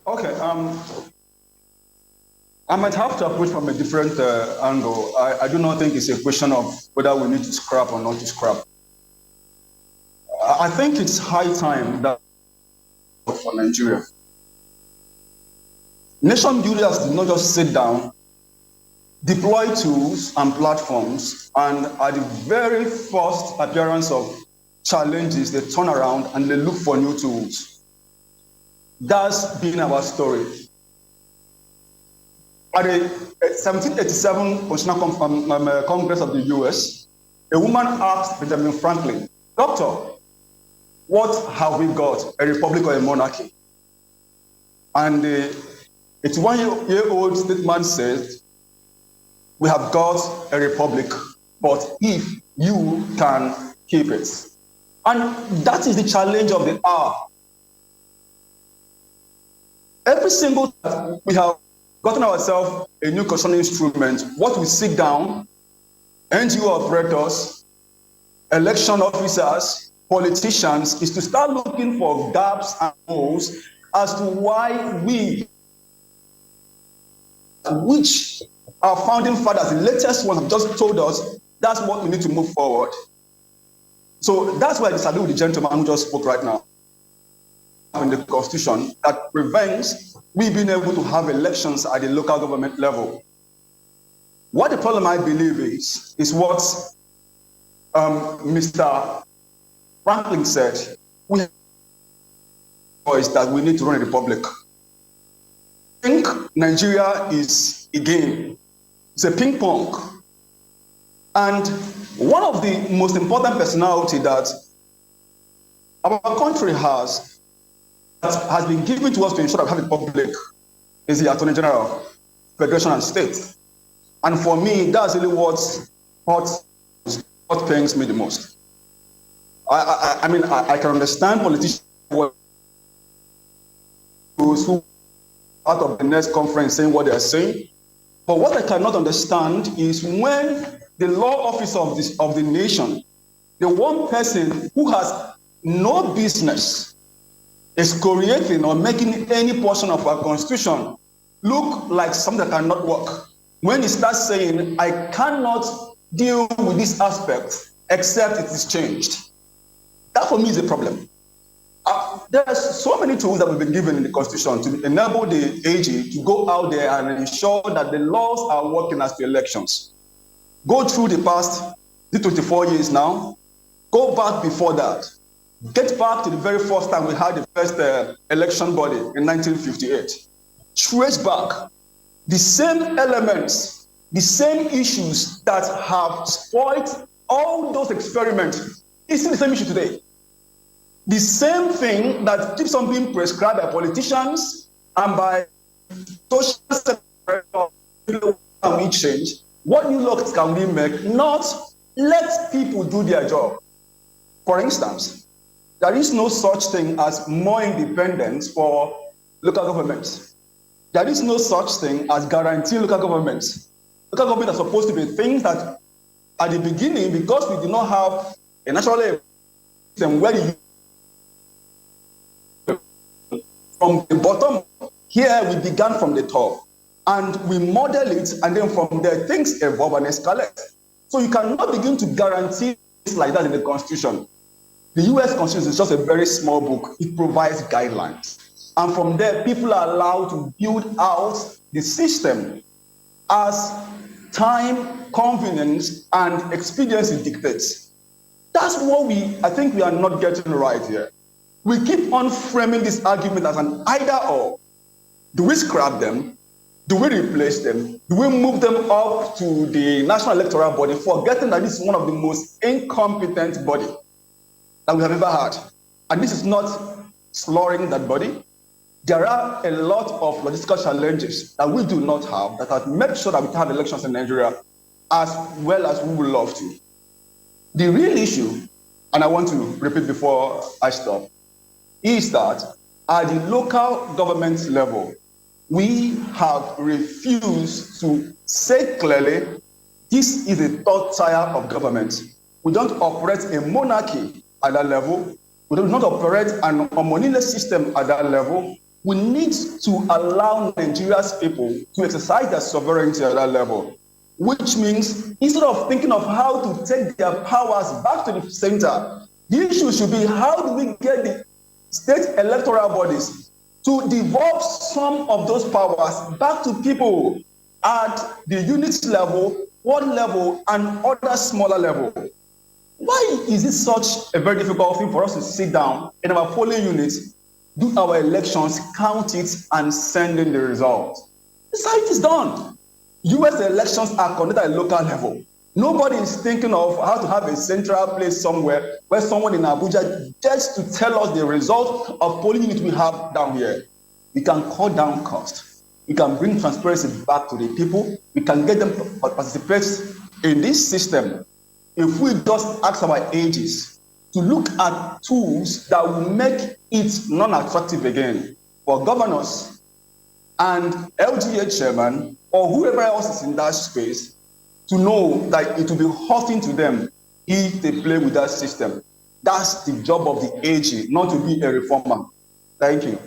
Okay. I might have to approach from a different angle. I do not think it's a question of whether we need to scrap or not to scrap. I think it's high time that for Nigeria. Nation builders did not just sit down, deploy tools and platforms, and at the very first appearance of challenges, they turn around and they look for new tools. That's been our story. At the 1787 Constitutional Congress of the US, a woman asked Benjamin Franklin, "Doctor, what have we got, a republic or a monarchy?" And the 81-year-old statement said, "We have got a republic, but if you can keep it." And that is the challenge of the hour. Every single time we have gotten ourselves a new constitutional instrument, what we sit down, NGO operators, election officers, politicians, is to start looking for gaps and holes as to why which our founding fathers, the latest ones, have just told us that's what we need to move forward. So that's why I disagree with the gentleman who just spoke right now in the Constitution that prevents we being able to have elections at the local government level. What the problem, I believe, is what Mr. Franklin said. Is that we need to run a republic. I think Nigeria is a game. It's a ping pong. And one of the most important personality that our country has, that has been given to us to ensure that we have a republic, is the Attorney General, Federation and State. And for me, that's really what pains me the most. I mean, I can understand politicians who out of the next conference saying what they are saying, but what I cannot understand is when the law officer of the nation, the one person who has no business excoriating or making any portion of our constitution look like something that cannot work, when he starts saying, I cannot deal with this aspect except it is changed, that for me is a problem. There are so many tools that we've been given in the Constitution to enable the AG to go out there and ensure that the laws are working as to elections. Go through the past, the 24 years now, go back before that. Get back to the very first time we had the first election body in 1958. Trace back the same elements, the same issues that have spoiled all those experiments. It's still the same issue today. The same thing that keeps on being prescribed by politicians and by social sectors. Can we change? What new laws can we make? Not let people do their job. For instance, there is no such thing as more independence for local governments. There is no such thing as guaranteeing local governments. Local governments are supposed to be things that at the beginning, because we do not have a natural system where you from the bottom, here we began from the top and we model it, and then from there things evolve and escalate. So you cannot begin to guarantee things like that in the Constitution. The US Constitution is just a very small book. It provides guidelines. And from there, people are allowed to build out the system as time, convenience, and expediency dictates. That's what I think we are not getting right here. We keep on framing this argument as an either-or. Do we scrap them? Do we replace them? Do we move them up to the National Electoral Body, forgetting that this is one of the most incompetent bodies that we have ever had? And this is not slurring that body. There are a lot of logistical challenges that we do not have that have made sure that we can have elections in Nigeria as well as we would love to. The real issue, and I want to repeat before I stop, is that at the local government level, we have refused to say clearly, this is a third tier of government. We don't operate a monarchy at that level. We do not operate an homonymous system at that level. We need to allow Nigeria's people to exercise their sovereignty at that level, which means instead of thinking of how to take their powers back to the center, the issue should be how do we get the state electoral bodies to devolve some of those powers back to people at the unit level, ward level, and other smaller level. Why is it such a very difficult thing for us to sit down in our polling units, do our elections, count it, and send in the results? This is how it is done. US elections are conducted at a local level. Nobody is thinking of how to have a central place somewhere where someone in Abuja just to tell us the result of polling unit we have down here. We can cut down costs. We can bring transparency back to the people. We can get them to participate in this system. If we just ask our ages to look at tools that will make it non-attractive again for governors and LGA chairman or whoever else is in that space to know that it will be hurting to them if they play with that system. That's the job of the AG, not to be a reformer. Thank you.